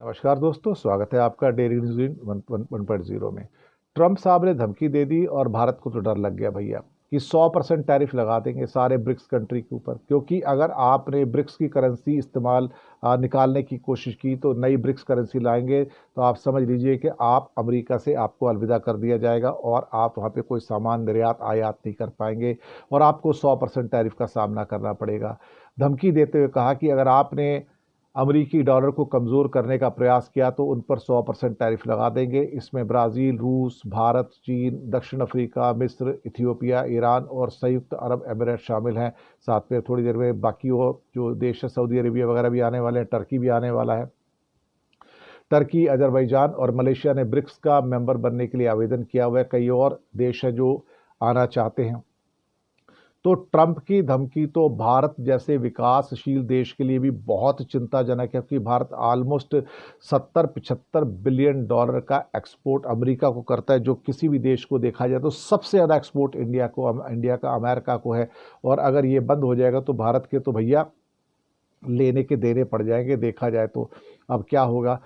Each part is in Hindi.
नमस्कार दोस्तों, स्वागत है आपका डेली न्यूज़ इन 1.0 में। ट्रंप साहब ने धमकी दे दी और भारत को तो डर लग गया भैया कि 100% टैरिफ लगा देंगे सारे ब्रिक्स कंट्री के ऊपर, क्योंकि अगर आपने ब्रिक्स की करेंसी निकालने की कोशिश की तो नई ब्रिक्स करेंसी लाएंगे तो आप समझ लीजिए कि आप अमेरिका से आपको अलविदा कर दिया जाएगा और आप वहाँ पे कोई सामान निर्यात आयात नहीं कर पाएंगे और आपको 100% टैरिफ का सामना करना पड़ेगा। धमकी देते हुए कहा कि अगर आपने अमेरिकी डॉलर को कमज़ोर करने का प्रयास किया तो उन पर 100% टैरिफ लगा देंगे। इसमें ब्राज़ील, रूस, भारत, चीन, दक्षिण अफ्रीका, मिस्र, इथियोपिया, ईरान और संयुक्त अरब अमीरात शामिल हैं। साथ में थोड़ी देर में बाकी वो जो देश है, सऊदी अरेबिया वगैरह भी आने वाले हैं, टर्की भी आने वाला है। टर्की, अजरबैजान और मलेशिया ने ब्रिक्स का मेंबर बनने के लिए आवेदन किया हुआ है। कई और देश हैं जो आना चाहते हैं। तो ट्रंप की धमकी तो भारत जैसे विकासशील देश के लिए भी बहुत चिंताजनक है, क्योंकि भारत ऑलमोस्ट 70-75 बिलियन डॉलर का एक्सपोर्ट अमेरिका को करता है, जो किसी भी देश को देखा जाए तो सबसे ज़्यादा एक्सपोर्ट इंडिया का अमेरिका को है। और अगर ये बंद हो जाएगा तो भारत के तो भैया लेने के देने पड़ जाएंगे। देखा जाए तो अब क्या होगा।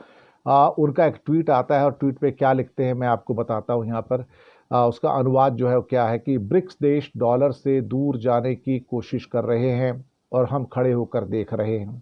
उनका एक ट्वीट आता है और ट्वीट पे क्या लिखते हैं मैं आपको बताता हूँ यहाँ पर। उसका अनुवाद जो है वो क्या है कि ब्रिक्स देश डॉलर से दूर जाने की कोशिश कर रहे हैं और हम खड़े होकर देख रहे हैं।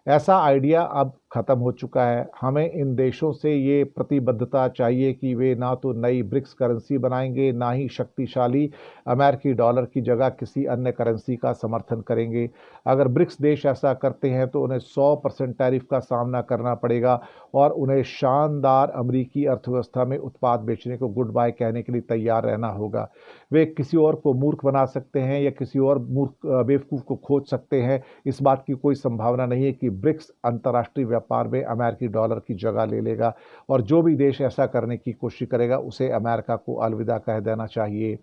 ऐसा आइडिया अब ख़त्म हो चुका है। हमें इन देशों से ये प्रतिबद्धता चाहिए कि वे ना तो नई ब्रिक्स करेंसी बनाएंगे, ना ही शक्तिशाली अमेरिकी डॉलर की जगह किसी अन्य करेंसी का समर्थन करेंगे। अगर ब्रिक्स देश ऐसा करते हैं तो उन्हें 100% टैरिफ का सामना करना पड़ेगा और उन्हें शानदार अमेरिकी अर्थव्यवस्था में उत्पाद बेचने को गुड बाय कहने के लिए तैयार रहना होगा। वे किसी और को मूर्ख बना सकते हैं या किसी और बेवकूफ़ को खोज सकते हैं। इस बात की कोई संभावना नहीं है कि ब्रिक्स अंतर्राष्ट्रीय व्यापार में अमेरिकी डॉलर की जगह ले लेगा और जो भी देश ऐसा करने की कोशिश करेगा उसे अमेरिका को अलविदा कह देना चाहिए।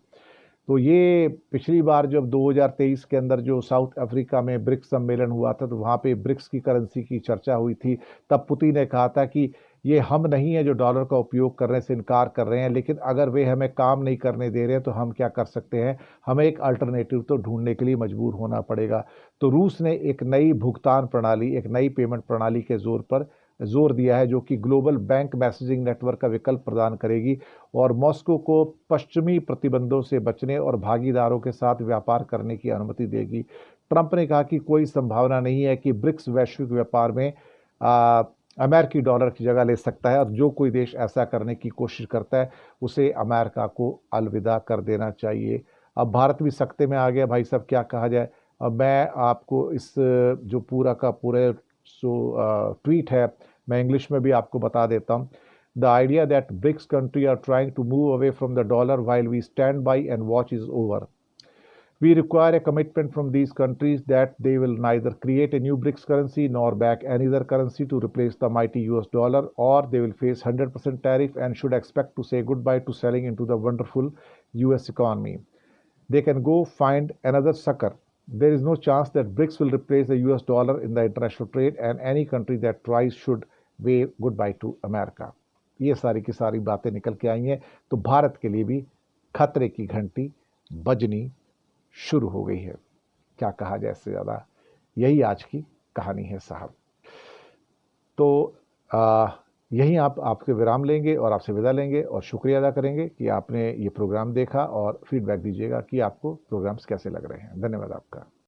तो ये पिछली बार जब 2023 के अंदर जो साउथ अफ्रीका में ब्रिक्स सम्मेलन हुआ था तो वहाँ पे ब्रिक्स की करेंसी की चर्चा हुई थी। तब पुतिन ने कहा था कि ये हम नहीं है जो डॉलर का उपयोग करने से इनकार कर रहे हैं, लेकिन अगर वे हमें काम नहीं करने दे रहे हैं तो हम क्या कर सकते हैं, हमें एक अल्टरनेटिव तो ढूंढने के लिए मजबूर होना पड़ेगा। तो रूस ने एक नई भुगतान प्रणाली, एक नई पेमेंट प्रणाली के जोर दिया है, जो कि ग्लोबल बैंक मैसेजिंग नेटवर्क का विकल्प प्रदान करेगी और मॉस्को को पश्चिमी प्रतिबंधों से बचने और भागीदारों के साथ व्यापार करने की अनुमति देगी। ट्रंप ने कहा कि कोई संभावना नहीं है कि ब्रिक्स वैश्विक व्यापार में अमेरिकी डॉलर की जगह ले सकता है और जो कोई देश ऐसा करने की कोशिश करता है उसे अमेरिका को अलविदा कर देना चाहिए। अब भारत भी सख्ते में आ गया भाई साहब, क्या कहा जाए। अब मैं आपको इस जो पूरा का पूरे ट्वीट है मैं इंग्लिश में भी आपको बता देता हूँ। The idea that BRICS country are trying to move away from the dollar while we stand by and watch is over. We require a commitment from these countries that they will neither create a new BRICS currency nor back any other currency to replace the mighty US dollar, or they will face 100% tariff and should expect to say goodbye to selling into the wonderful US economy. They can go find another sucker. There is no chance that BRICS will replace the US dollar in the international trade, and any country that tries should wave goodbye to America. ये सारी की सारी बातें निकल के आई हैं, तो भारत के लिए भी खतरे की घंटी बजनी शुरू हो गई है। क्या कहा जाए इससे ज़्यादा, यही आज की कहानी है साहब। तो यहीं आपसे विराम लेंगे और आपसे विदा लेंगे और शुक्रिया अदा करेंगे कि आपने ये प्रोग्राम देखा और फीडबैक दीजिएगा कि आपको प्रोग्राम्स कैसे लग रहे हैं। धन्यवाद आपका।